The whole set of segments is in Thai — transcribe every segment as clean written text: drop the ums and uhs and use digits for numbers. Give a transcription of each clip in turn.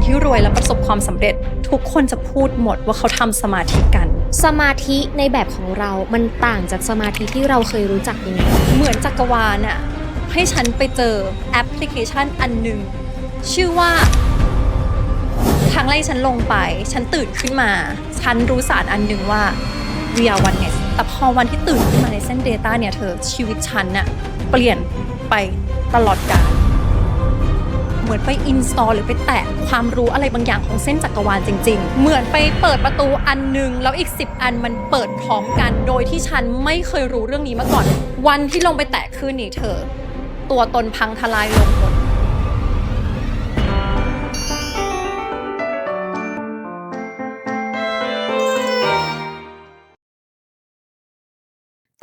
ที่รวยและประสบความสำเร็จทุกคนจะพูดหมดว่าเขาทำสมาธิกันสมาธิในแบบของเรามันต่างจากสมาธิที่เราเคยรู้จักยังไงเหมือนจักรวาลอะให้ฉันไปเจอแอปพลิเคชันอันหนึ่งชื่อว่าครั้งแรกฉันลงไปฉันตื่นขึ้นมาฉันรู้สารอันหนึ่งว่า we are oneness แต่พอวันที่ตื่นขึ้นมาในเส้น data เนี่ยเธอชีวิตฉันน่ะเปลี่ยนไปตลอดกาลเหมือนไปอินสตอลหรือไปแตะความรู้อะไรบางอย่างของเส้นจักรวาลจริงๆเหมือนไปเปิดประตูอันนึงแล้วอีก10อันมันเปิดพร้อมกันโดยที่ฉันไม่เคยรู้เรื่องนี้มาก่อนวันที่ลงไปแตะขึ้นนี่เธอตัวตนพังทลายลงหมด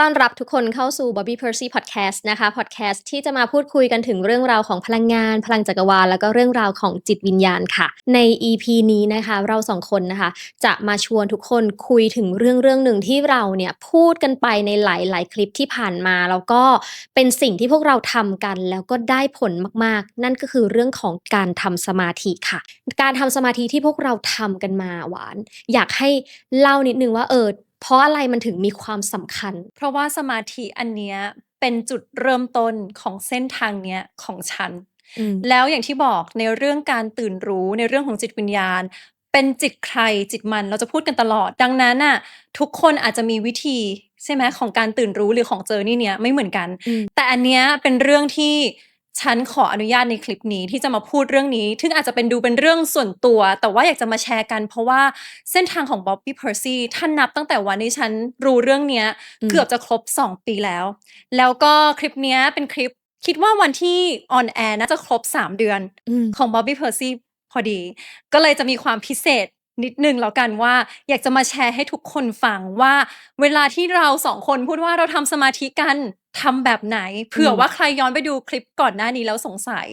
ต้อนรับทุกคนเข้าสู่ Bobby Percy Podcast นะคะ Podcast ที่จะมาพูดคุยกันถึงเรื่องราวของพลังงานพลังจักรวาลแล้วก็เรื่องราวของจิตวิญญาณค่ะใน EP นี้นะคะเราสองคนนะคะจะมาชวนทุกคนคุยถึงเรื่องหนึ่งที่เราเนี่ยพูดกันไปในหลายคลิปที่ผ่านมาแล้วก็เป็นสิ่งที่พวกเราทำกันแล้วก็ได้ผลมากๆนั่นก็คือเรื่องของการทำสมาธิค่ะการทำสมาธิที่พวกเราทำกันมาหวานอยากให้เล่านิดนึงว่าเพราะอะไรมันถึงมีความสำคัญเพราะว่าสมาธิอันเนี้ยเป็นจุดเริ่มต้นของเส้นทางเนี้ยของฉันแล้วอย่างที่บอกในเรื่องการตื่นรู้ในเรื่องของจิตวิญญาณเป็นจิตใครจิตมันเราจะพูดกันตลอดดังนั้นน่ะทุกคนอาจจะมีวิธีใช่ไหมของการตื่นรู้หรือของเจอนี่เนี้ยไม่เหมือนกันแต่อันเนี้ยเป็นเรื่องที่ฉันขออนุญาตในคลิปนี้ที่จะมาพูดเรื่องนี้ซึ่งอาจจะดูเป็นเรื่องส่วนตัวแต่ว่าอยากจะมาแชร์กันเพราะว่าเส้นทางของ Bobby Percy ท่านนับตั้งแต่วันที่ฉันรู้เรื่องเนี้ยเกือบจะครบ2ปีแล้วก็คลิปเนี้ยเป็นคลิปคิดว่าวันที่ออนแอร์น่าจะครบ3เดือนของ Bobby Percy พอดีก็เลยจะมีความพิเศษนิดนึงแล้วกันว่าอยากจะมาแชร์ให้ทุกคนฟังว่าเวลาที่เรา2คนพูดว่าเราทำสมาธิกันทำแบบไหนเผื่อว่าใครย้อนไปดูคลิปก่อนหน้านี้แล้วสงสัย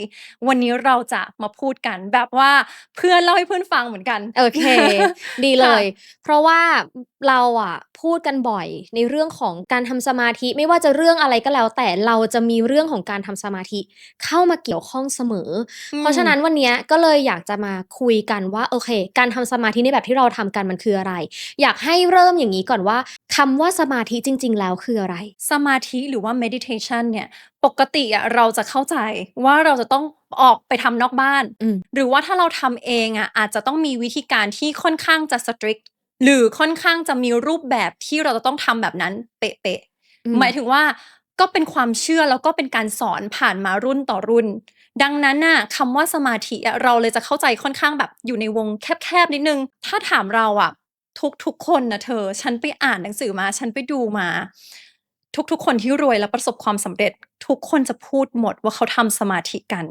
วันนี้เราจะมาพูดกันแบบว่าเพื่อนเล่าให้เพื่อนฟังเหมือนกันโอเคดีเลยเพราะว่าเราอะพูดกันบ่อยในเรื่องของการทำสมาธิไม่ว่าจะเรื่องอะไรก็แล้วแต่เราจะมีเรื่องของการทำสมาธิเข้ามาเกี่ยวข้องเสมอเพราะฉะนั้นวันนี้ก็เลยอยากจะมาคุยกันว่าโอเคการทำสมาธิในแบบที่เราทำกันมันคืออะไรอยากให้เริ่มอย่างนี้ก่อนว่าคำว่าสมาธิจริงๆแล้วคืออะไรสมาธิหรือว่า meditation เนี่ยปกติอะเราจะเข้าใจว่าเราจะต้องออกไปทำนอกบ้านหรือว่าถ้าเราทำเองอะอาจจะต้องมีวิธีการที่ค่อนข้างจะ strict หรือค่อนข้างจะมีรูปแบบที่เราจะต้องทำแบบนั้นเป๊ะๆหมายถึงว่าก็เป็นความเชื่อแล้วก็เป็นการสอนผ่านมารุ่นต่อรุ่นดังนั้นน่ะคำว่าสมาธิอะเราเลยจะเข้าใจค่อนข้างแบบอยู่ในวงแคบๆนิดนึงถ้าถามเราอะทุกคนนะเธอฉันไปอ่านหนังสือมาฉันไปดูมาทุกคนที่รวยและประสบความสำเร็จทุกคนจะพูดหมดว่าเขาทำสมาธิกัน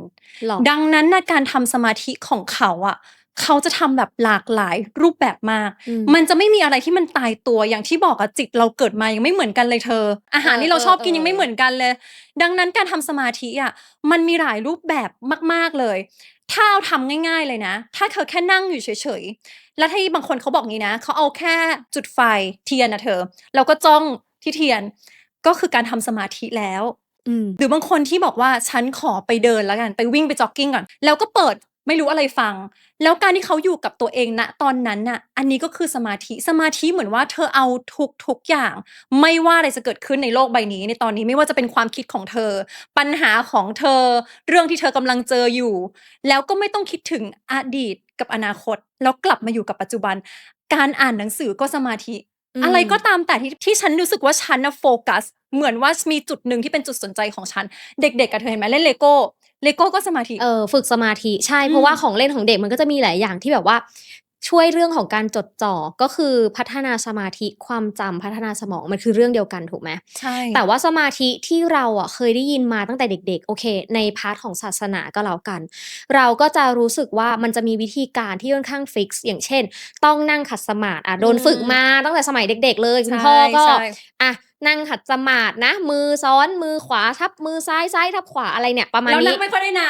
ดังนั้นนะการทำสมาธิของเขาอะเขาจะทำแบบหลากหลายรูปแบบมากมันจะไม่มีอะไรที่มันตายตัวอย่างที่บอกอะจิตเราเกิดมายังไม่เหมือนกันเลยเธออาหารที่เราชอบกินยังไม่เหมือนกันเลยดังนั้นการทำสมาธิอะมันมีหลายรูปแบบมากๆเลยถ้าเอาทำง่ายๆเลยนะถ้าเธอแค่นั่งอยู่เฉยๆแล้วที่บางคนเขาบอกงี้นะเขาเอาแค่จุดไฟเทียนนะเธอแล้วก็จ้องที่เทียนก็คือการทำสมาธิแล้วหรือบางคนที่บอกว่าฉันขอไปเดินแล้วกันไปวิ่งไปจ็อกกิ้งก่อนแล้วก็เปิดไม่รู้อะไรฟังแล้วการที่เขาอยู่กับตัวเองณตอนนั้นน่ะอันนี้ก็คือสมาธิเหมือนว่าเธอเอาทุกอย่างไม่ว่าอะไรจะเกิดขึ้นในโลกใบนี้ในตอนนี้ไม่ว่าจะเป็นความคิดของเธอปัญหาของเธอเรื่องที่เธอกำลังเจออยู่แล้วก็ไม่ต้องคิดถึงอดีตกับอนาคตแล้วกลับมาอยู่กับปัจจุบันการอ่านหนังสือก็สมาธิอะไรก็ตามแต่ที่ฉันรู้สึกว่าฉันน่ะโฟกัสเหมือนว่ามีจุดหนึ่งที่เป็นจุดสนใจของฉันเด็กๆอะเธอเห็นไหมเล่นเลโก้ก็สมาธิฝึกสมาธิใช่เพราะว่าของเล่นของเด็กมันก็จะมีหลายอย่างที่แบบว่าช่วยเรื่องของการจดจ่อก็คือพัฒนาสมาธิความจำพัฒนาสมองมันคือเรื่องเดียวกันถูกไหมใช่แต่ว่าสมาธิที่เราอะเคยได้ยินมาตั้งแต่เด็กๆโอเคในพาร์ทของศาสนาก็แล้วกันเราก็จะรู้สึกว่ามันจะมีวิธีการที่ค่อนข้างฟิกซ์อย่างเช่นต้องนั่งขัดสมาธิโดนฝึกมาตั้งแต่สมัยเด็กๆเลยคุณพ่อก็นั่งขัดสมาธินะมือซ้อนมือขวาทับมือซ้ายทับขวาอะไรเนี่ยประมาณนี้แล้วไม่ค่อยได้นา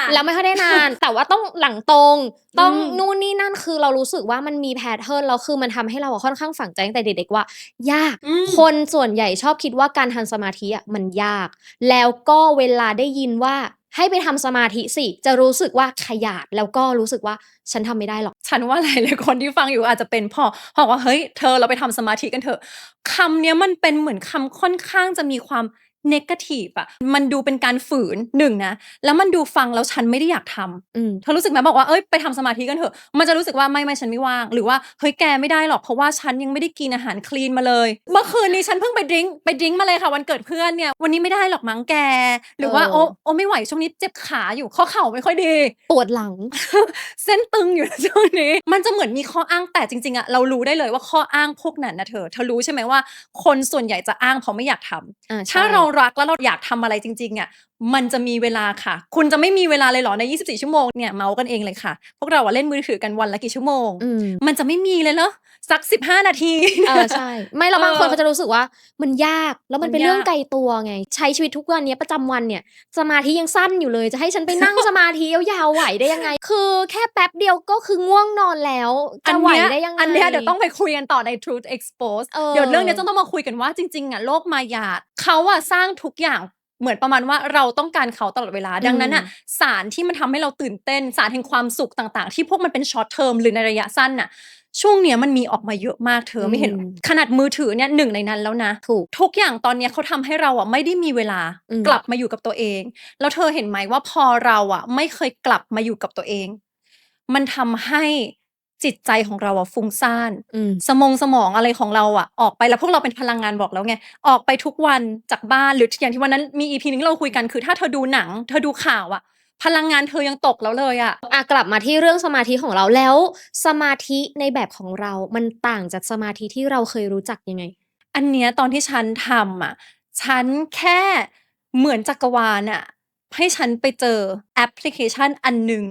นแต่ว่าต้องหลังตรงต้องนู่นนี่นั่นคือเรารู้สึกว่ามันมีแพทเทิร์นแล้วคือมันทำให้เราค่อนข้างฝังใจตั้งแต่เด็กๆว่ายากคนส่วนใหญ่ชอบคิดว่าการทำสมาธิมันยากแล้วก็เวลาได้ยินว่า ให้ไปทำสมาธิสิจะรู้สึกว่าขยาดแล้วก็รู้สึกว่าฉันทำไม่ได้หรอกฉันว่าหลายๆคนที่ฟังอยู่อาจจะเป็นพอบอกว่าเฮ้ยเธอเราไปทำสมาธิกันเถอะคำเนี้ยมันเป็นเหมือนคำค่อนข้างจะมีความเนกาทีฟอะมันดูเป็นการฝืนหนึ่งนะแล้วมันดูฟังแล้วฉันไม่ได้อยากทำเธอรู้สึกไหมบอกว่าเอ้ยไปทำสมาธิกันเถอะมันจะรู้สึกว่าไม่ฉันไม่ว่างหรือว่าเฮ้ยแกไม่ได้หรอกเพราะว่าฉันยังไม่ได้กินอาหารคลีนมาเลยเมื่อคืนนี้ฉันเพิ่งไปดริงก์มาเลยค่ะวันเกิดเพื่อนเนี่ยวันนี้ไม่ได้หรอกมั้งแกหรือว่าโอ้ไม่ไหวช่วงนี้เจ็บขาอยู่ข้อเข่าไม่ค่อยดี ปวดหลัง เส้นตึงอยู่นะช่วงนี้มันจะเหมือนมีข้ออ้างแต่จริงๆอะเรารู้ได้เลยว่าข้ออ้างพวกนั้นน่ะเธอรู้ใช่ไหมว่าคนส่วนใหญ่จะอ้างเพราะไม่อยากทำถ้าเรารักแล้วเราอยากทำอะไรจริงๆอะมันจะมีเวลาค่ะคุณจะไม่มีเวลาเลยเหรอใน24ชั่วโมงเนี่ยเมาส์กันเองเลยค่ะพวกเราอะเล่นมือถือกันวันละกี่ชั่วโมงมันจะไม่มีเลยเหรอสัก15นาทีใช่ไม่แล้วบางคนเขาจะรู้สึกว่ามันยากแล้วมันเป็นเรื่องไกลตัวไงใช้ชีวิตทุกวันเนี้ยประจำวันเนี่ยสมาธิยังสั้นอยู่เลยจะให้ฉันไปนั่งสมาธิยาวๆไหวได้ยังไงคือแค่แป๊บเดียวก็คือง่วงนอนแล้วจะไหวได้ยังไงอันเนี้ยเดี๋ยวต้องไปคุยกันต่อใน Truth Expose เดี๋ยวเรื่องเนี้ยต้องมาคุยกันว่าจริงๆอะโลกมายาเขาอะสร้างทุกอย่างเหมือนประมาณว่าเราต้องการเขาตลอดเวลาดังนั้นอะสารที่มันทำให้เราตื่นเต้นสารแห่งความสุขต่างๆที่พวกมันเป็น short term หรือในระยะสั้นน่ะช่วงเนี้ยมันมีออกมาเยอะมากเธอไม่เห็นขนาดมือถือเนี่ยหนึ่งในนั้นแล้วนะทุกอย่างตอนเนี้ยเขาทำให้เราอะไม่ได้มีเวลากลับมาอยู่กับตัวเองแล้วเธอเห็นไหมว่าพอเราอะไม่เคยกลับมาอยู่กับตัวเองมันทำให้จิตใจของเราอะฟุ้งซ่านสมองอะไรของเราอะออกไปแล้วพวกเราเป็นพลังงานบอกแล้วไงออกไปทุกวันจากบ้านหรืออย่างที่วันนั้นมี EP นึงที่เราคุยกันคือถ้าเธอดูหนังเธอดูข่าวอะพลังงานเธอยังตกแล้วเลยอะกลับมาที่เรื่องสมาธิของเราแล้วสมาธิในแบบของเรามันต่างจากสมาธิที่เราเคยรู้จักยังไงอันเนี้ยตอนที่ฉันทำอะฉันแค่เหมือนจักรวาลอะให้ฉันไปเจอแอปพลิเคชันอันหนึ่ง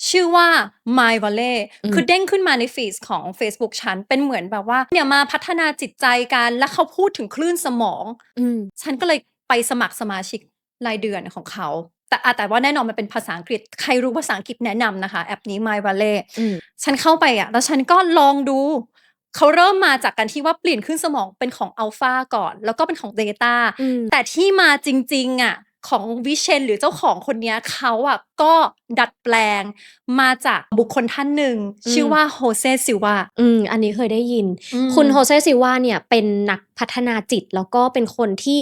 ชื่อว่า Mindvalley คือเด้งขึ้นมาในฟีดของเฟซบุ๊กฉันเป็นเหมือนแบบว่าเนี่ยมาพัฒนาจิตใจกันแล้วเขาพูดถึงคลื่นสมองฉันก็เลยไปสมัครสมาชิกรายเดือนของเขาแต่ว่าแน่นอนมันเป็นภาษาอังกฤษใครรู้ภาษาอังกฤษแนะนำนะคะแอปนี้ Mindvalley ฉันเข้าไปอะแล้วฉันก็ลองดูเขาเริ่มมาจากการที่ว่าเปลี่ยนคลื่นสมองเป็นของอัลฟาก่อนแล้วก็เป็นของเบต้าแต่ที่มาจริงๆอะของวิเชนหรือเจ้าของคนเนี้ยเขาอะก็ดัดแปลงมาจากบุคคลท่านหนึ่งชื่อว่าโฮเซซิลวาอันนี้เคยได้ยินคุณโฮเซซิลวาเนี่ยเป็นนักพัฒนาจิตแล้วก็เป็นคนที่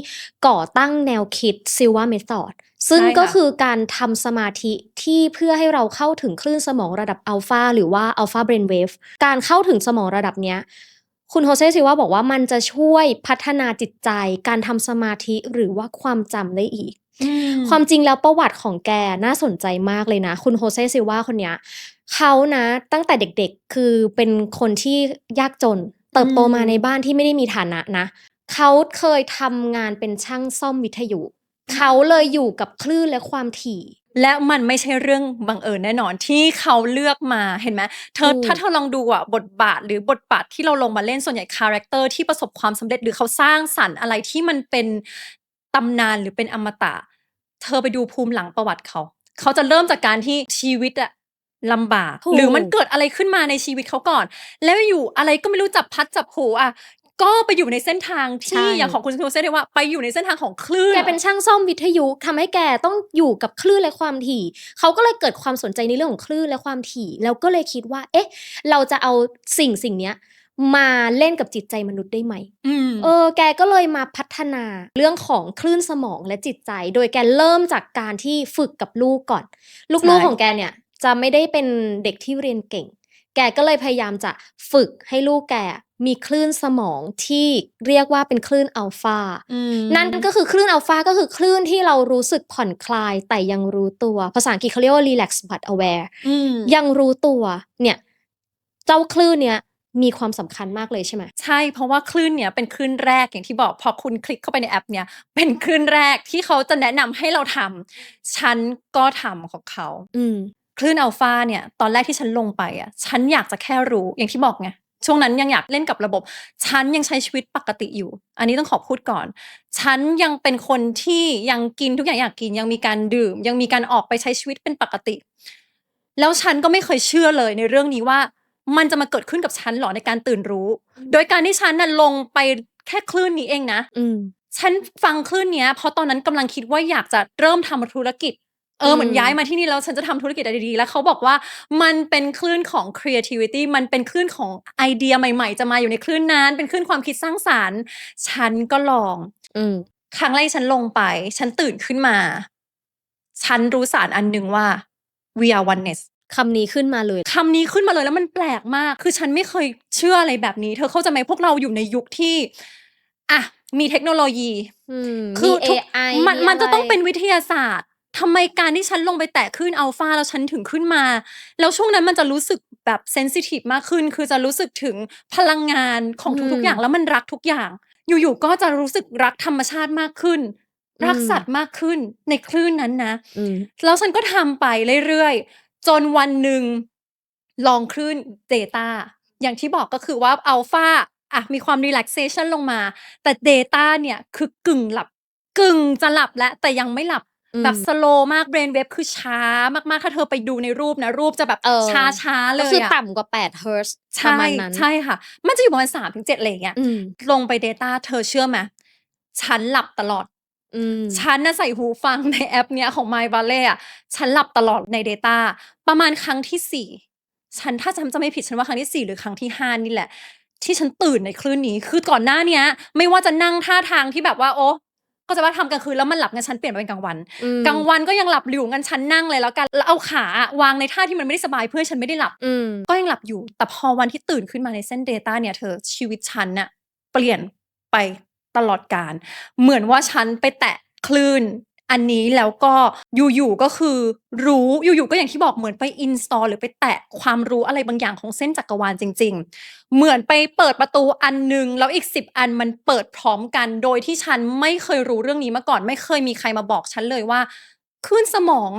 ก่อตั้งแนวคิดซิลวาเมธอดซึ่งก็คือการทำสมาธิที่เพื่อให้เราเข้าถึงคลื่นสมองระดับอัลฟาหรือว่าอัลฟาเบรนเวฟการเข้าถึงสมองระดับเนี้ยคุณโฮเซซิลวาบอกว่ามันจะช่วยพัฒนาจิตใจการทำสมาธิหรือว่าความจำได้อีกความจริงแล้วประวัติของแกน่าสนใจมากเลยนะคุณโฮเซซิลวาคนเนี้ยเขานะตั้งแต่เด็กๆคือเป็นคนที่ยากจนเติบโตมาในบ้านที่ไม่ได้มีฐานะนะเขาเคยทำงานเป็นช่างซ่อมวิทยุเขาเลยอยู่กับคลื่นและความถี่และมันไม่ใช่เรื่องบังเอิญแน่นอนที่เขาเลือกมาเห็นไหมถ้าเธอลองดูอ่ะบทบาทที่เราลงมาเล่นส่วนใหญ่คาแรคเตอร์ที่ประสบความสำเร็จหรือเขาสร้างสรรค์อะไรที่มันเป็นตำนานหรือเป็นอมตะเธอไปดูภูมิหลังประวัติเขาจะเริ่มจากการที่ชีวิตอะลำบากหรือมันเกิดอะไรขึ้นมาในชีวิตเขาก่อนแล้วอยู่อะไรก็ไม่รู้จับพัดจับผูอะก็ไปอยู่ในเส้นทางที่อย่างของคุณโซเซได้ว่าไปอยู่ในเส้นทางของคลื่นแกเป็นช่างซ่อมวิทยุทำให้แกต้องอยู่กับคลื่นและความถี่เขาก็เลยเกิดความสนใจในเรื่องของคลื่นและความถี่แล้วก็เลยคิดว่าเอ๊ะเราจะเอาสิ่งเนี้ยมาเล่นกับจิตใจมนุษย์ได้ไหมแกก็เลยมาพัฒนาเรื่องของคลื่นสมองและจิตใจโดยแกเริ่มจากการที่ฝึกกับลูกก่อนลูกๆของแกเนี่ยจะไม่ได้เป็นเด็กที่เรียนเก่งแกก็เลยพยายามจะฝึกให้ลูกแกมีคลื่นสมองที่เรียกว่าเป็นคลื่นอัลฟานั่นก็คือคลื่นอัลฟาก็คือคลื่นที่เรารู้สึกผ่อนคลายแต่ยังรู้ตัวภาษาอังกฤษเขาเรียกว่า relax but aware ยังรู้ตัวเนี่ยเจ้าคลื่นเนี้ยมีความสำคัญมากเลยใช่ไหมใช่เพราะว่าคลื่นเนี้ยเป็นคลื่นแรกอย่างที่บอกพอคุณคลิกเข้าไปในแอปเนี้ยเป็นคลื่นแรกที่เขาจะแนะนำให้เราทำฉันก็ทำของเขาคลื่นอัลฟาเนี่ยตอนแรกที่ฉันลงไปอ่ะฉันอยากจะแค่รู้อย่างที่บอกไงช่วงนั้นยังอยากเล่นกับระบบฉันยังใช้ชีวิตปกติอยู่อันนี้ต้องขอพูดก่อนฉันยังเป็นคนที่ยังกินทุกอย่างอยากกินยังมีการดื่มยังมีการออกไปใช้ชีวิตเป็นปกติแล้วฉันก็ไม่เคยเชื่อเลยในเรื่องนี้ว่ามันจะมาเกิดขึ้นกับฉันหรอในการตื่นรู้โดยการที่ฉันน่ะลงไปแค่คลื่นนี้เองนะฉันฟังคลื่นเนี้ยเพราะตอนนั้นกำลังคิดว่าอยากจะเริ่มทำธุรกิจ เหมือนย้ายมาที่นี่แล้วฉันจะทำธุรกิจอะไรดีๆแล้วเขาบอกว่ามันเป็นคลื่นของ creativity มันเป็นคลื่นของไอเดียใหม่ๆจะมาอยู่ในคลื่นนั้นเป็นคลื่นความคิดสร้างสรรค์ฉันก็ลองครั้งแรกฉันลงไปฉันตื่นขึ้นมาฉันรู้สารอันหนึ่งว่า we are oneness คำนี้ขึ้นมาเลยแล้วมันแปลกมากคือฉันไม่เคยเชื่ออะไรแบบนี้เธอเข้าใจไหมพวกเราอยู่ในยุคที่มีเทคโนโลยีคือ AI มันจะต้องเป็นวิทยาศาสตร์ทำไมการที่ฉันลงไปแตะคลื่นอัลฟาแล้วฉันถึงขึ้นมาแล้วช่วงนั้นมันจะรู้สึกแบบเซนซิทีฟมากขึ้นคือจะรู้สึกถึงพลังงานของทุกๆอย่างแล้วมันรักทุกอย่างอยู่ๆก็จะรู้สึกรักธรรมชาติมากขึ้นรักสัตว์มากขึ้นในคลื่นนั้นนะแล้วฉันก็ทำไปเรื่อยๆจนวันหนึ่งลองคลื่นเดต้าอย่างที่บอกก็คือว่าอัลฟามีความ relaxation ลงมาแต่ Data เนี่ยคือกึ่งหลับกึ่งจะหลับแล้วแต่ยังไม่หลับแบบสโลว์มาก brain wave คือช้ามากๆถ้าเธอไปดูในรูปนะรูปจะแบบช้าๆเลยก็คือต่ำกว่า8 Hz ประมาณนั้นใช่ค่ะมันจะอยู่ประมาณ 3-7 อะไรอย่างเงี้ยลงไป Data เธอเชื่อไหมฉันหลับตลอดฉันน่ะใส่หูฟังในแอปเนี้ยของ My Ballet ฉันหลับตลอดใน Data ประมาณครั้งที่4ฉันถ้าจำไม่ผิดฉันว่าครั้งที่4หรือครั้งที่5นี่แหละที่ฉันตื่นในคลื่นนี้คือก่อนหน้าเนี้ยไม่ว่าจะนั่งท่าทางที่แบบว่าโอ้ก็จะว่าทำกลางคืนแล้วมันหลับงั้นฉันเปลี่ยนมาเป็นกลางวันก็ยังหลับอยู่งั้นฉันนั่งเลยแล้วกันแล้วเอาขาวางในท่าที่มันไม่ได้สบายเพื่อฉันไม่ได้หลับก็ยังหลับอยู่แต่พอวันที่ตื่นขึ้นมาในเส้น Data เนี่ยเธอชีวิตฉันน่ะเปลี่ยนไปตลอดกาลเหมือนว่าฉันไปแตะคลื่นอันนี้แล้วก็อยู่ๆก็คือรู้อยู่ๆก็อย่างที่บอกเหมือนไป install หรือไปแตะความรู้อะไรบางอย่างของเส้นจักรวาลจริงๆเหมือนไปเปิดประตูอันนึงแล้วอีก10อันมันเปิดพร้อมกันโดยที่ฉันไม่เคยรู้เรื่องนี้มาก่อนไม่เคยมีใครมาบอกฉันเลยว่าคลื่นสมอง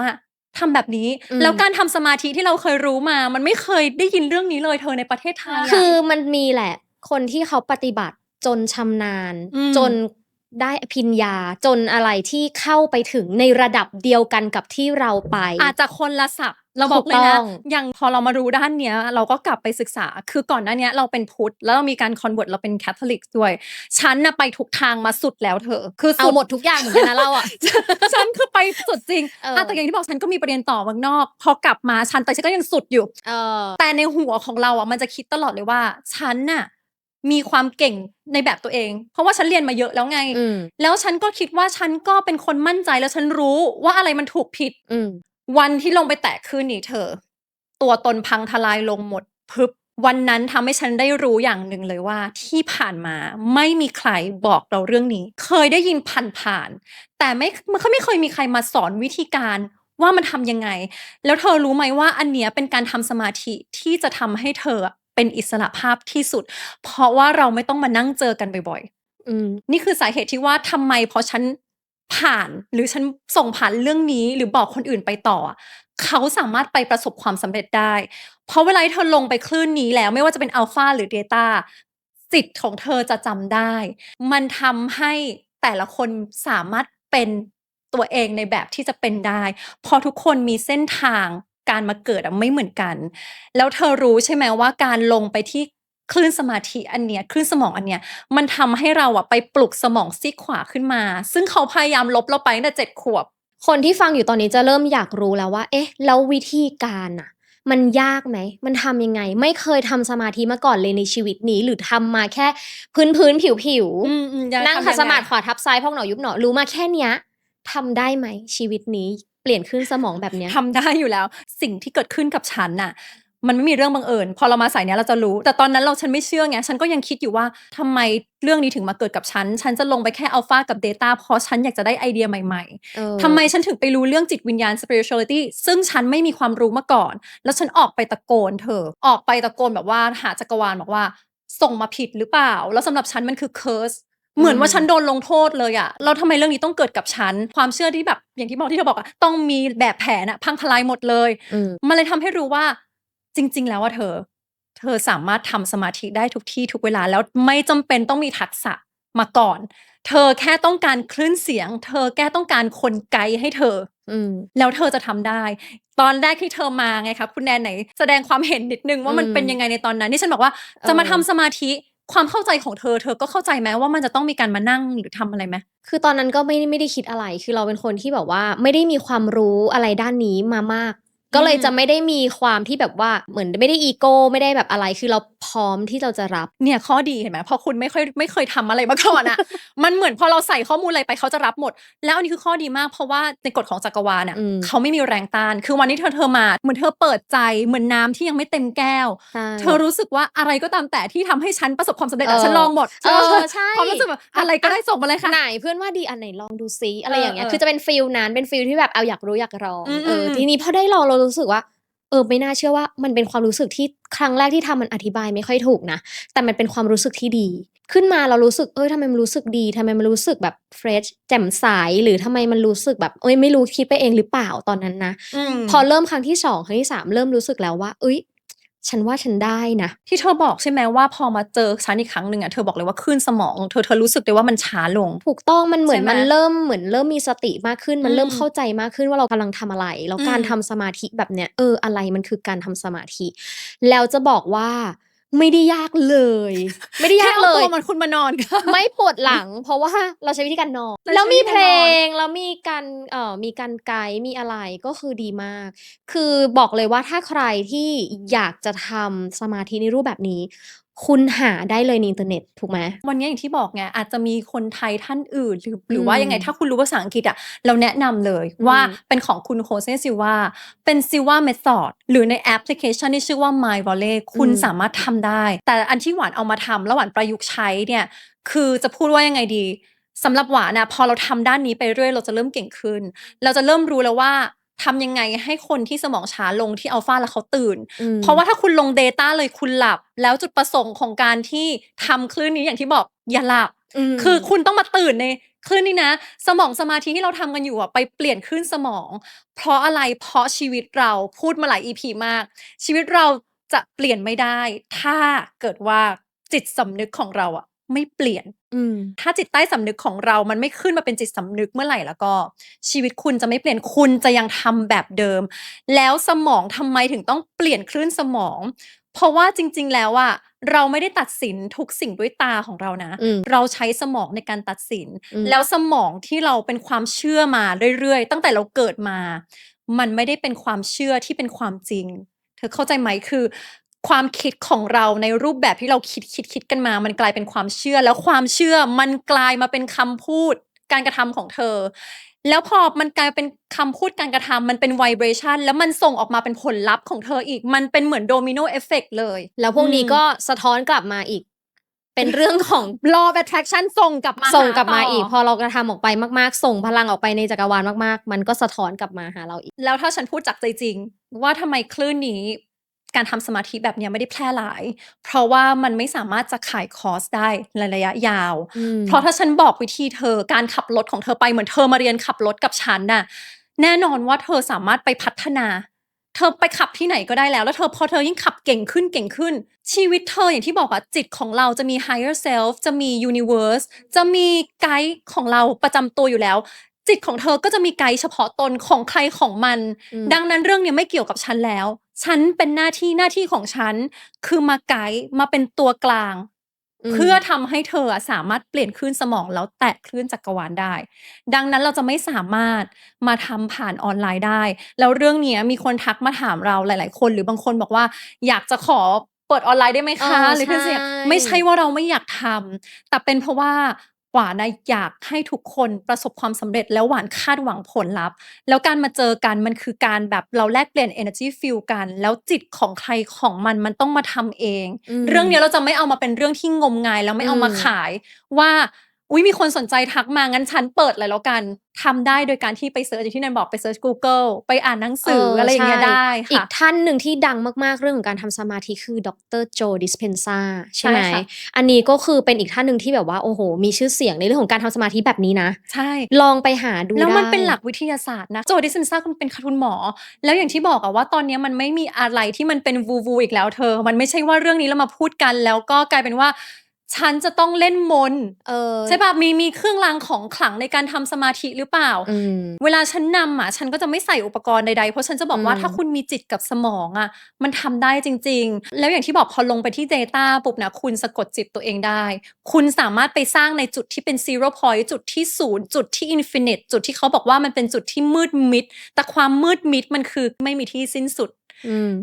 ทำแบบนี้แล้วการทำสมาธิที่เราเคยรู้มามันไม่เคยได้ยินเรื่องนี้เลยเธอในประเทศไทยคือมันมีแหละคนที่เขาปฏิบัติจนชำนาญจนได้อภิญญาจนอะไรที่เข้าไปถึงในระดับเดียวกันกับที่เราไปอาจจะคนละศัพท์เราบอกเลยนะอย่างพอเรามารู้ด้านเนี้ยเราก็กลับไปศึกษาคือก่อนหน้านี้เราเป็นพุทธแล้วเรามีการคอนเวิร์ตเราเป็นแคทอลิกด้วยฉันน่ะไปทุกทางมาสุดแล้วเธอคือเอาหมดทุกอย่างเหมือนกันนะเราฉันคือไปสุดจริงแต่อย่างที่บอกฉันก็มีประเด็นต่อเมืองนอกพอกลับมาฉันก็ยังสุดอยู่แต่ในหัวของเรามันจะคิดตลอดเลยว่าฉันน่ะมีความเก่งในแบบตัวเองเพราะว่าฉันเรียนมาเยอะแล้วไงแล้วฉันก็คิดว่าฉันก็เป็นคนมั่นใจแล้วฉันรู้ว่าอะไรมันถูกผิดวันที่ลงไปแตะคลื่นนี้เธอตัวตนพังทลายลงหมดพึบวันนั้นทำให้ฉันได้รู้อย่างหนึ่งเลยว่าที่ผ่านมาไม่มีใครบอกเราเรื่องนี้เคยได้ยินผ่านๆแต่ไม่เคยมีใครมาสอนวิธีการว่ามันทำยังไงแล้วเธอรู้ไหมว่าอันเนี้ยเป็นการทำสมาธิที่จะทำให้เธอเป็นอิสระภาพที่สุดเพราะว่าเราไม่ต้องมานั่งเจอกันบ่อยๆนี่คือสาเหตุที่ว่าทำไมเพราะฉันผ่านหรือฉันส่งผ่านเรื่องนี้หรือบอกคนอื่นไปต่อเขาสามารถไปประสบความสำเร็จได้เพราะเวลาที่เธอลงไปคลื่นนี้แล้วไม่ว่าจะเป็นอัลฟาหรือเดต้าจิตของเธอจะจำได้มันทำให้แต่ละคนสามารถเป็นตัวเองในแบบที่จะเป็นได้เพราะทุกคนมีเส้นทางการมาเกิดไม่เหมือนกันแล้วเธอรู้ใช่ไหมว่าการลงไปที่คลื่นสมาธิอันเนี้ยคลื่นสมองอันเนี้ยมันทำให้เราไปปลุกสมองซีกขวาขึ้นมาซึ่งเขาพยายามลบเราไปตั้งแต่7 ขวบคนที่ฟังอยู่ตอนนี้จะเริ่มอยากรู้แล้วว่าเอ๊ะแล้ววิธีการมันยากไหมมันทำยังไงไม่เคยทำสมาธิมาก่อนเลยในชีวิตนี้หรือทำมาแค่พื้นผิวนั่งขัดสมาธิขวาทับซ้ายพองหนอยุบหนอรู้มาแค่เนี้ยทำได้ไหมชีวิตนี้เปลี่ยนคลื่นสมองแบบเนี้ยทำได้อยู่แล้วสิ่งที่เกิดขึ้นกับฉันมันไม่มีเรื่องบังเอิญพอเรามาสายเนี้ยเราจะรู้แต่ตอนนั้นฉันไม่เชื่อไงฉันก็ยังคิดอยู่ว่าทำไมเรื่องนี้ถึงมาเกิดกับฉันจะลงไปแค่อัลฟากับเดต้าเพราะฉันอยากจะได้ไอเดียใหม่ๆทำไมฉันถึงไปรู้เรื่องจิตวิญญาณ spirituality ซึ่งฉันไม่มีความรู้มาก่อนแล้วฉันออกไปตะโกนออกไปตะโกนแบบว่าหาจักรวาลบอกว่าส่งมาผิดหรือเปล่าแล้วสำหรับฉันมันคือ curseเหมือนว่าฉันโดนลงโทษเลยแล้วทำไมเรื่องนี้ต้องเกิดกับฉันความเชื่อที่แบบอย่างที่บอกที่เธอบอกต้องมีแบบแผนพังทลายหมดเลยมันเลยทำให้รู้ว่าจริงๆแล้วเธอสามารถทำสมาธิได้ทุกที่ทุกเวลาแล้วไม่จำเป็นต้องมีทักษะมาก่อนเธอแค่ต้องการคลื่นเสียงเธอแค่ต้องการคนไกด์ให้เธอแล้วเธอจะทำได้ตอนแรกที่เธอมาไงคะคุณแนนไหนแสดงความเห็นนิดนึงว่ามันเป็นยังไงในตอนนั้นที่ฉันบอกว่าจะมาทำสมาธิ ความเข้าใจของเธอก็เข้าใจไหมว่ามันจะต้องมีการมานั่งหรือทำอะไรไหมคือตอนนั้นก็ไม่ได้คิดอะไร คือเราเป็นคนที่แบบว่าไม่ได้มีความรู้อะไรด้านนี้มามาก ก็เลยจะไม่ได้มีความที่แบบว่าเหมือนไม่ได้อีโก้ไม่ได้แบบอะไร คือเราพร้อมที่เราจะรับ เนี่ยข้อดีเห็นไหมพอคุณไม่เคยทำอะไรมาก่อนอะ มันเหมือนพอเราใส่ข้อมูลอะไรไปเขาจะรับหมด แล้วอันนี้คือข้อดีมากเพราะว่าในกฎของจักรวาลอะ อืม เขาไม่มีแรงต้าน คือวันที่เธอมาเหมือนเธอเปิดใจเหมือนน้ำที่ยังไม่เต็มแก้ว ใช่ เธอรู้สึกว่าอะไรก็ตามแต่ที่ทำให้ฉันประสบความสำเร็จอะฉันลองหมด ใช่ ความรู้สึกแบบอะไรก็ได้ส่งมาเลยค่ะ ไหนเพื่อนว่าดีอันไหนลองดูซิอะไรอย่างเงี้ย เออ คือจะเป็นฟีลนั้นเป็นฟีลที่แบบเอาอยากรู้อยากลอง อืม ทีนี้พอได้ลองเรารู้สึกว่าไม่น่าเชื่อว่ามันเป็นความรู้สึกที่ครั้งแรกที่ทำมันอธิบายไม่ค่อยถูกนะแต่มันเป็นความรู้สึกที่ดี ขึ้นมาเรารู้สึกทำไมมันรู้สึกดีทำไมมันรู้สึกแบบเฟรชแจ่มใสหรือทำไมมันรู้สึกแบบไม่รู้คิดไปเองหรือเปล่าตอนนั้นนะ พอเริ่มครั้งที่2ครั้งที่3เริ่มรู้สึกแล้วว่าฉันว่าฉันได้นะ ที่เธอบอกใช่ไหมว่าพอมาเจอฉันอีกครั้งหนึ่งอะเธอบอกเลยว่าคลื่นสมองเธอรู้สึกเลยว่ามันช้าลง ถูกต้องมันเหมือน ใช่ไหม มันเริ่มมีสติมากขึ้นมันเริ่ม อืม เข้าใจมากขึ้นว่าเรากำลังทำอะไรแล้วการ อืม ทำสมาธิแบบเนี้ยอะไรมันคือการทำสมาธิแล้วจะบอกว่าไม่ได้ยากเลย ไม่ได้ยาก แค่ เล เอาตั ย วมันคุณมานอนค่ะ ไม่ปวดหลัง เพราะว่าเราใช้วิธีการนอน เราใช้ แล้วมีเพล วิธีการนอน งแล้วมีการไกด์มีอะไรก็คือดีมาก คือบอกเลยว่าถ้าใครที่อยากจะทำสมาธิในรูปแบบนี้ คุณหาได้เลยในอินเทอร์เน็ตถูกไหม วันนี้อย่างที่บอกไงอาจจะมีคนไทยท่านอื่นหรือว่ายังไงถ้าคุณรู้ภาษาอังกฤษอะเราแนะนำเลยว่าเป็นของคุณโคเซซิลวาเป็น Silva Method หรือในแอปพลิเคชันที่ชื่อว่า My Volley คุณสามารถทำได้ แต่อันที่หวานเอามาทำแล้วหวานประยุกต์ใช้เนี่ยคือจะพูดว่ายังไงดีสำหรับหวานอะพอเราทำด้านนี้ไปเรื่อยเราจะเริ่มเก่งขึ้น เราจะเริ่มรู้แล้วว่าทำยังไงให้คนที่สมองช้าลงที่อัลฟาแล้วเขาตื่น เพราะว่าถ้าคุณลง Data เลยคุณหลับ แล้วจุดประสงค์ของการที่ทำคลื่นนี้อย่างที่บอกอย่าหลับ คือคุณต้องมาตื่นในคลื่นนี้นะ สมองสมาธิที่เราทำกันอยู่อะไปเปลี่ยนคลื่นสมอง เพราะอะไรเพราะชีวิตเราพูดมาหลาย EP มาก ชีวิตเราจะเปลี่ยนไม่ได้ ถ้าเกิดว่าจิตสำนึกของเราอะไม่เปลี่ยน ถ้าจิตใต้สำนึกของเรามันไม่ขึ้นมาเป็นจิตสำนึกเมื่อไหร่แล้วก็ ชีวิตคุณจะไม่เปลี่ยนคุณจะยังทำแบบเดิม แล้วสมองทำไมถึงต้องเปลี่ยนคลื่นสมอง เพราะว่าจริงๆแล้วอะเราไม่ได้ตัดสินทุกสิ่งด้วยตาของเรานะ เราใช้สมองในการตัดสิน แล้วสมองที่เราเป็นความเชื่อมาเรื่อยๆตั้งแต่เราเกิดมา มันไม่ได้เป็นความเชื่อที่เป็นความจริง เธอเข้าใจไหมคือความคิดของเราในรูปแบบที่เราคิดกันมา มันกลายเป็นความเชื่อ แล้วความเชื่อมันกลายมาเป็นคำพูดการกระทำของเธอ แล้วพอมันกลายเป็นคำพูดการกระทำมันเป็น vibration แล้วมันส่งออกมาเป็นผลลัพธ์ของเธออีก มันเป็นเหมือนโดมิโนเอฟเฟกต์เลย แล้วพวกนี้ก็สะท้อนกลับมาอีก เป็นเรื่องของ law of attraction ส่งกลับมา ส่งกลับมา หต่ อีก พอเรากระทำออกไปมากๆ ส่งพลังออกไปในจักรวาลมากๆ มันก็สะท้อนกลับมาหาเราอีก แล้วถ้าฉันพูดจากใจจริงว่าทำไมคลื่นนี้การทำสมาธิแบบเนี้ยไม่ได้แพร่หลาย เพราะว่ามันไม่สามารถจะขายคอร์สได้ในระยะยาว เพราะถ้าฉันบอกวิธีเธอการขับรถของเธอไปเหมือนเธอมาเรียนขับรถกับฉันน่ะแน่นอนว่าเธอสามารถไปพัฒนา เธอไปขับที่ไหนก็ได้แล้วแล้วพอเธอยิ่งขับเก่งขึ้นชีวิตเธออย่างที่บอกอะจิตของเราจะมี higher self จะมี universe จะมีไกด์ของเราประจำตัวอยู่แล้ว จิตของเธอก็จะมีไกด์เฉพาะตนของใครของมัน ดังนั้นเรื่องนี้ไม่เกี่ยวกับฉันแล้ว ฉันเป็นหน้าที่ของฉันคือมาไกด์มาเป็นตัวกลาง เพื่อทำให้เธอสามารถเปลี่ยนคลื่นสมองแล้วแตะคลื่นจักรวาลได้ ดังนั้นเราจะไม่สามารถมาทำผ่านออนไลน์ได้ แล้วเรื่องนี้มีคนทักมาถามเราหลายๆคนหรือบางคนบอกว่าอยากจะขอเปิดออนไลน์ได้ไหมคะหรือเสียงไม่ใช่ว่าเราไม่อยากทำแต่เป็นเพราะว่าหวานอยากให้ทุกคนประสบความสำเร็จแล้วหวานคาดหวังผลลัพธ์แล้วการมาเจอกันมันคือการแบบเราแลกเปลี่ยน energy field กันแล้วจิตของใครของมันต้องมาทำเอง เรื่องนี้เราจะไม่เอามาเป็นเรื่องที่งมงายแล้วไม่เอามาขายว่าอุ๊ยมีคนสนใจทักมางั้นฉันเปิดเลยแล้วกันทำได้โดยการที่ไปเซิร์ชอย่างที่แนนบอกไปเซิร์ช Google ไปอ่านหนังสืออะไรอย่างเงี้ยได้ค่ะอีกท่านหนึ่งที่ดังมากๆเรื่องของการทำสมาธิคือดรโจดิสเพนซาใช่ไหมอันนี้ก็คือเป็นอีกท่านหนึ่งที่แบบว่าโอ้โหมีชื่อเสียงในเรื่องของการทำสมาธิแบบนี้นะใช่ลองไปหาดูได้แล้วมันเป็นหลักวิทยาศาสตร์นะโจดิสเพนซาคุณเป็นคุณหมอแล้วอย่างที่บอกอะว่าตอนนี้มันไม่มีอะไรที่มันเป็นวูอีกแล้วเธอมันไม่ใช่ว่าเรื่องนี้เรามาพูดกันแล้วก็กลายเป็นว่า ฉันจะต้องเล่นมนต์ เออ ใช่ป่ะมีเครื่องรางของขลังในการทำสมาธิหรือเปล่า เวลาฉันนำอ่ะฉันก็จะไม่ใส่อุปกรณ์ใดๆเพราะฉันจะบอกว่าถ้าคุณมีจิตกับสมองอ่ะมันทำได้จริงๆแล้วอย่างที่บอกพอลงไปที่ data ปุ๊บนะคุณสะกดจิตตัวเองได้คุณสามารถไปสร้างในจุดที่เป็น zero point จุดที่ศูนย์จุดที่ infinite จุดที่เขาบอกว่ามันเป็นจุดที่มืดมิดแต่ความมืดมิดมันคือไม่มีที่สิ้นสุด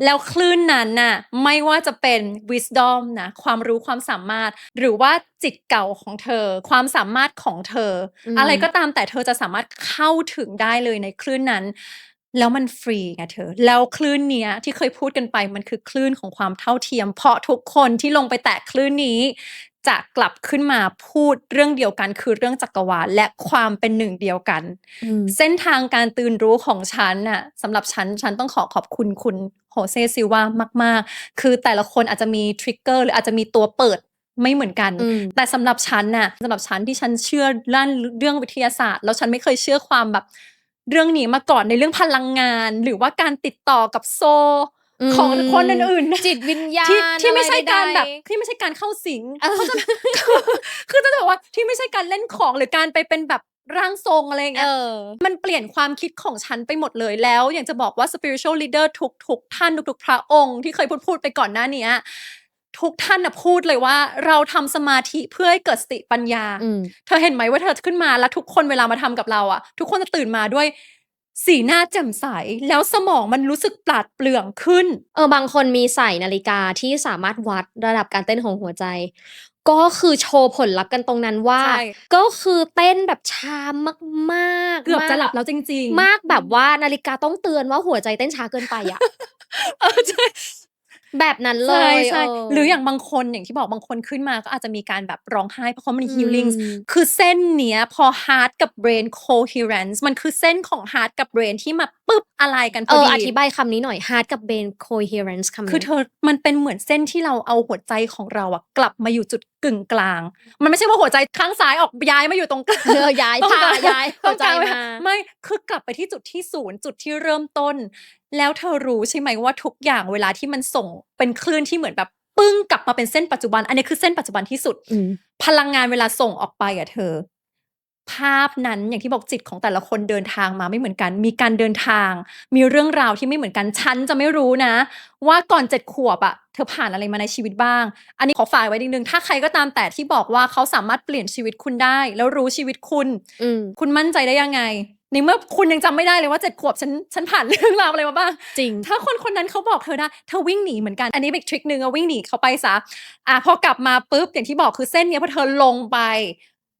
แล้วคลื่นนั้นน่ะไม่ว่าจะเป็น wisdom นะความรู้ความสามารถหรือว่าจิตเก่าของเธอความสามารถของเธออะไรก็ตามแต่เธอจะสามารถเข้าถึงได้เลยในคลื่นนั้นแล้วมันฟรีไงเธอแล้วคลื่นเนี้ยที่เคยพูดกันไปมันคือคลื่นของความเท่าเทียมเพราะทุกคนที่ลงไปแตะคลื่นนี้จะกลับขึ้นมาพูดเรื่องเดียวกันคือเรื่องจักรวาลและความเป็นหนึ่งเดียวกันเส้นทางการตื่นรู้ของฉันน่ะสำหรับฉันต้องขอบคุณคุณโฮเซซิลวามากๆคือแต่ละคนอาจจะมีทริกเกอร์หรืออาจจะมีตัวเปิดไม่เหมือนกันแต่สำหรับฉันที่ฉันเชื่อเรื่องวิทยาศาสตร์แล้วฉันไม่เคยเชื่อความแบบเรื่องนี้มาก่อนในเรื่องพลังงานหรือว่าการติดต่อกับโซของคนอื่นๆ จิตวิญญาณ ที่ไม่ใช่การ อะไร แบ ใด บที่ไม่ใช่การเข้าสิงคือจะบอกว่าที่ไม่ใช่การเล่นของหรือการไปเป็นแบบร่างทรงอะไรอย่างเงี้ยมันเปลี่ยนความคิดของฉันไปหมดเลยแล้วอย่างจะบอกว่า spiritual leader ทุกท่านทุกพระองค์ที่เคยพูดไปก่อนหน้านี้ทุกท่านนะพูดเลยว่าเราทำสมาธิเพื่อให้เกิดสติปัญญาเธอเห็นไหมว่าเธอขึ้นมาแล้วทุกคนเวลามาทำกับเราทุกคนจะตื่นมาด้วยสีหน้าแจ่มใสแล้วสมองมันรู้สึกปราดเปรื่องขึ้นบางคนมีใส่นาฬิกาที่สามารถวัดระดับการเต้นของหัวใจก็คือโชว์ผลลัพธ์กันตรงนั้นว่าก็คือเต้นแบบช้ามากๆเกือบจะหลับแล้วจริงๆมากแบบว่านาฬิกาต้องเตือนว่าหัวใจเต้นช้าเกินไปอะใช่แบบนั้นเลยใช่หรืออย่างบางคนอย่างที่บอกบางคนขึ้นมาก็อาจจะมีการแบบร้องไห้เพราะมัน healing คือเส้นเนี้ยพอ heart กับ brain coherence มันคือเส้นของ heart กับ brain ที่มาปึ๊บอะไรกันพอดีอธิบายคำนี้หน่อย heart กับ brain coherence คำนี้คือมันเป็นเหมือนเส้นที่เราเอาหัวใจของเรากลับมาอยู่จุดกึ่งกลางมันไม่ใช่ว่าหัวใจข้างซ้ายออกย้ายมาอยู่ตรงกลางย้ายหัวใจมาไม่คือกลับไปที่จุดที่ศูนย์จุดที่เริ่มต้นแล้วเธอรู้ใช่ไหมว่าทุกอย่างเวลาที่มันส่งเป็นคลื่นที่เหมือนแบบปึ้งกลับมาเป็นเส้นปัจจุบันอันนี้คือเส้นปัจจุบันที่สุดพลังงานเวลาส่งออกไปเธอภาพนั้นอย่างที่บอกจิตของแต่ละคนเดินทางมาไม่เหมือนกันมีการเดินทางมีเรื่องราวที่ไม่เหมือนกันฉันจะไม่รู้นะว่าก่อน7 ขวบเธอผ่านอะไรมาในชีวิตบ้างอันนี้ขอฝากไว้นิดนึงถ้าใครก็ตามแต่ที่บอกว่าเขาสามารถเปลี่ยนชีวิตคุณได้แล้วรู้ชีวิตคุณมั่นใจได้ยังไงในเมื่อคุณยังจำไม่ได้เลยว่า7 ขวบฉันผ่านเรื่องราวอะไรมาบ้างจริงถ้าคนนั้นเขาบอกเธอได้เธอวิ่งหนีเหมือนกันอันนี้เป็นทริคนึงวิ่งหนีเขาไปซะพอกลับมาปุ๊บอย่างที่บอกคือเส้นเนี้ยพอเธอลงไป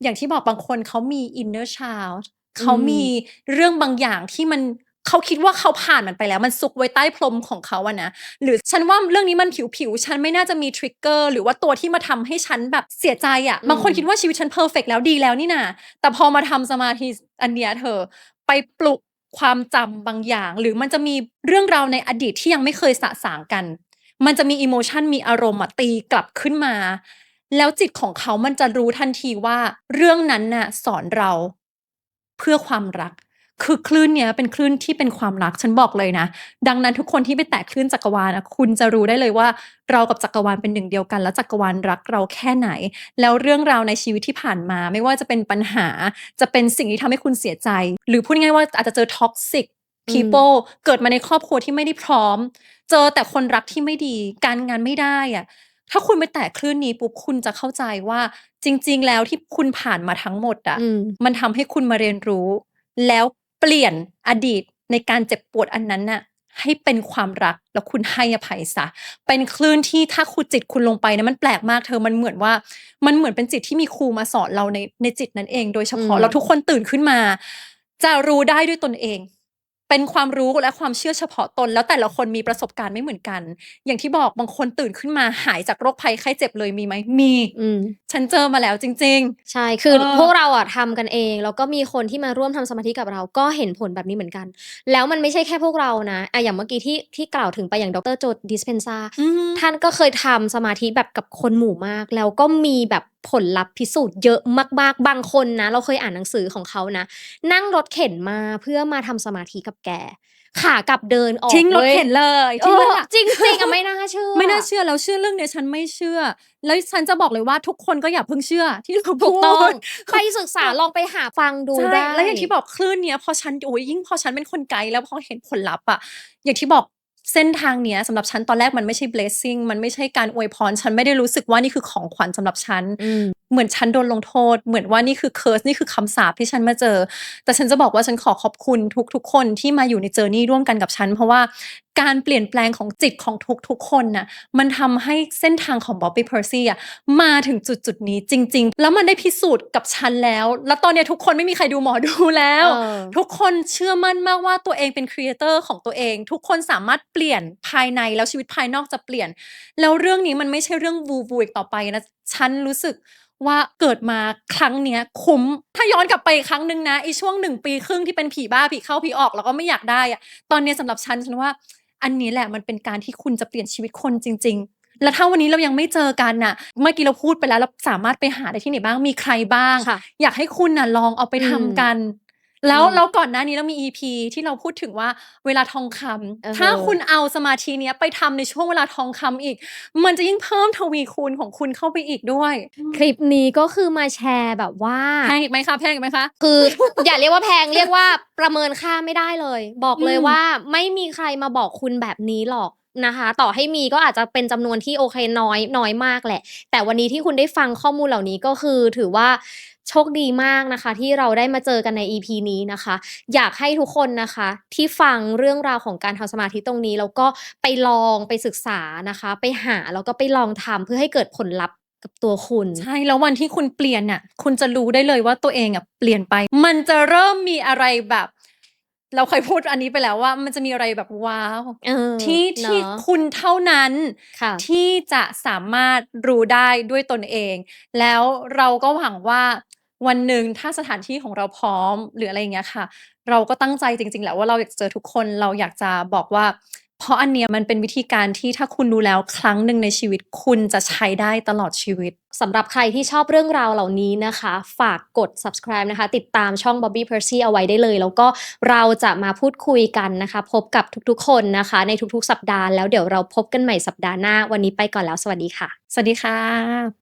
อย่างที่บอกบางคนเขามี inner child เขามีเรื่องบางอย่างที่มันเขาคิดว่าเขาผ่านมันไปแล้วมันซุกไว้ใต้พรมของเขานะหรือฉันว่าเรื่องนี้มันผิวฉันไม่น่าจะมีทริกเกอร์หรือว่าตัวที่มาทำให้ฉันแบบเสียใจบางคนคิดว่าชีวิตฉันเพอร์เฟกต์แล้วดีแล้วนี่นะแต่พอมาทำสมาธิอันเนี้ยเธอไปปลุกความจำบางอย่างหรือมันจะมีเรื่องราวในอดีตที่ยังไม่เคยสะสางกันมันจะมีอิโมชันมีอารมณ์ตีกลับขึ้นมาแล้วจิตของเขามันจะรู้ทันทีว่าเรื่องนั้นน่ะสอนเราเพื่อความรักคือคลื่นเนี้ยเป็นคลื่นที่เป็นความรักฉันบอกเลยนะดังนั้นทุกคนที่ไปแตะคลื่นจักรวาลคุณจะรู้ได้เลยว่าเรากับจักรวาลเป็นหนึ่งเดียวกันแล้วจักรวาลรักเราแค่ไหนแล้วเรื่องราวในชีวิตที่ผ่านมาไม่ว่าจะเป็นปัญหาจะเป็นสิ่งที่ทำให้คุณเสียใจหรือพูดง่ายๆว่าอาจจะเจอ toxic people เกิดมาในครอบครัวที่ไม่ได้พร้อมเจอแต่คนรักที่ไม่ดีการงานไม่ได้ถ้าคุณไปแตะคลื่นนี้ปุ๊บคุณจะเข้าใจว่าจริงๆแล้วที่คุณผ่านมาทั้งหมดมันทำให้คุณมาเรียนรู้แล้วเปลี่ยนอดีตในการเจ็บปวดอันนั้นให้เป็นความรักแล้วคุณให้อภัยซะเป็นคลื่นที่ถ้าคุณจิตคุณลงไปนะมันแปลกมากเธอมันเหมือนเป็นจิตที่มีครูมาสอนเราในจิตนั้นเองโดยเฉพาะแล้วทุกคนตื่นขึ้นมาจะรู้ได้ด้วยตนเองเป็นความรู้และความเชื่อเฉพาะตนแล้วแต่ละคนมีประสบการณ์ไม่เหมือนกันอย่างที่บอกบางคนตื่นขึ้นมาหายจากโรคภัยไข้เจ็บเลยมีไหมมีฉันเจอมาแล้วจริงๆใช่คือพวกเราทำกันเองแล้วก็มีคนที่มาร่วมทำสมาธิกับเราก็เห็นผลแบบนี้เหมือนกันแล้วมันไม่ใช่แค่พวกเรานะอย่างเมื่อกี้ที่กล่าวถึงไปอย่างดร.โจดิสเพนซาท่านก็เคยทำสมาธิแบบกับคนหมู่มากแล้วก็มีแบบผลลัพธ์พิสูจน์เยอะมากๆบางคนนะเราเคยอ่านหนังสือของเขานะนั่งรถเข็นมาเพื่อมาทำสมาธิกับแก ขากลับเดินออกทิ้งรถ เว้ย เข็นเลย เอ ทิ้งเลย อ ค่ะ จริง ๆ อะไม่น่าเชื่อ ไม่น่าเชื่อแล้วเชื่อเรื่องเนี้ยฉันไม่เชื่อ แล้วฉันจะบอกเลยว่าทุกคนก็อย่าเพิ่งเชื่อที่เรา ถู พู กต้อง ด ไปศึกษาลองไปหาฟังดู ใช่ ได้ แล้วอย่างที่บอกคลื่นเนี้ยพอฉัน โอ้โฮ ยิ่งพอฉันเป็นคนไกด์แล้วพอเห็นผลลัพธ์อะ อย่างที่บอกเส้นทางเนี้ยสำหรับฉันตอนแรกมันไม่ใช่ blessing มันไม่ใช่การอวยพร ฉันไม่ได้รู้สึกว่านี่คือของขวัญสำหรับฉัน อืม เหมือนฉันโดนลงโทษ เหมือนว่านี่คือ curse นี่คือคำสาปที่ฉันมาเจอ แต่ฉันจะบอกว่าฉันขอขอบคุณทุกๆคนที่มาอยู่ใน journey ร่วมกันกับฉัน เพราะว่าการเปลี่ยนแปลงของจิตของทุกๆคนน่ะ มันทำให้เส้นทางของ Bobby Percy อะมาถึงจุดๆนี้จริง ๆ แล้วมันได้พิสูจน์กับฉันแล้ว แล้วตอนเนี้ยทุกคนไม่มีใครดูหมอ ดู แล้ว เออ ทุกคนเชื่อมั่นมากว่าตัวเองเป็น creator ของตัวเอง ทุกคนสามารถเปลี่ยนภายในแล้วชีวิตภายนอกจะเปลี่ยน แล้วเรื่องนี้มันไม่ใช่เรื่องวูๆอีกต่อไปนะ ฉันรู้สึกว่าเกิดมาครั้งเนี้ยคุ้ม ถ้าย้อนกลับไปอีกครั้งหนึ่งนะไอ้ช่วง 1 ปีครึ่งที่เป็นผีบ้าผีเข้าผีออกแล้วก็ไม่อยากได้อะ ตอนเนี้ยสำหรับฉันว่าอันนี้แหละมันเป็นการที่คุณจะเปลี่ยนชีวิตคนจริง ๆ แล้วถ้าวันนี้เรายังไม่เจอกันน่ะ เมื่อกี้เราพูดไปแล้วเราสามารถไปหาได้ที่ไหนบ้าง มีใครบ้าง ค่ะ อยากให้คุณน่ะลองเอาไป อืม ทำกัน แล้วก่อนหน้านี้เรามี EP ที่เราพูดถึงว่าเวลาทองคำ ถ้าคุณเอาสมาธิเนี้ยไปทำในช่วงเวลาทองคำอีก มันจะยิ่งเพิ่มทวีคูณของคุณเข้าไปอีกด้วย คลิปนี้ก็คือมาแชร์แบบว่า แพงอีกไหมคะ แพงอีกไหมคะ? คือ อย่าเรียกว่าแพง เรียกว่าประเมินค่าไม่ได้เลย บอกเลยว่าไม่มีใครมาบอกคุณแบบนี้หรอกนะคะ ต่อให้มีก็อาจจะเป็นจำนวนที่โอเคน้อยมากแหละ แต่วันนี้ที่คุณได้ฟังข้อมูลเหล่านี้ก็คือถือว่าโชคดีมากนะคะที่เราได้มาเจอกันใน EP นี้นะคะ อยากให้ทุกคนนะคะที่ฟังเรื่องราวของการทำสมาธิตรงนี้แล้วก็ไปลองไปศึกษานะคะ ไปหาแล้วก็ไปลองทำเพื่อให้เกิดผลลัพธ์กับตัวคุณ ใช่ แล้ววันที่คุณเปลี่ยนน่ะ คุณจะรู้ได้เลยว่าตัวเองอะเปลี่ยนไป มันจะเริ่มมีอะไรแบบ เราเคยพูดอันนี้ไปแล้วว่ามันจะมีอะไรแบบว้าว เออ ที่ เนาะ ที่คุณเท่านั้น ค่ะ ที่จะสามารถรู้ได้ด้วยตนเอง แล้วเราก็หวังว่าวันหนึ่งถ้าสถานที่ของเราพร้อม หรืออะไรอย่างเงี้ยค่ะ เราก็ตั้งใจจริง ๆ แหละว่าเราอยากจะเจอทุกคน เราอยากจะบอกว่า เพราะอันเนี้ยมันเป็นวิธีการที่ถ้าคุณรู้แล้วครั้งหนึ่งในชีวิต คุณจะใช้ได้ตลอดชีวิต สำหรับใครที่ชอบเรื่องราวเหล่านี้นะคะ ฝากกด subscribe นะคะ ติดตามช่อง Bobby Percy เอาไว้ได้เลย แล้วก็เราจะมาพูดคุยกันนะคะ พบกับทุกๆคนนะคะในทุกๆสัปดาห์ แล้วเดี๋ยวเราพบกันใหม่สัปดาห์หน้า วันนี้ไปก่อนแล้ว สวัสดีค่ะ สวัสดีค่ะ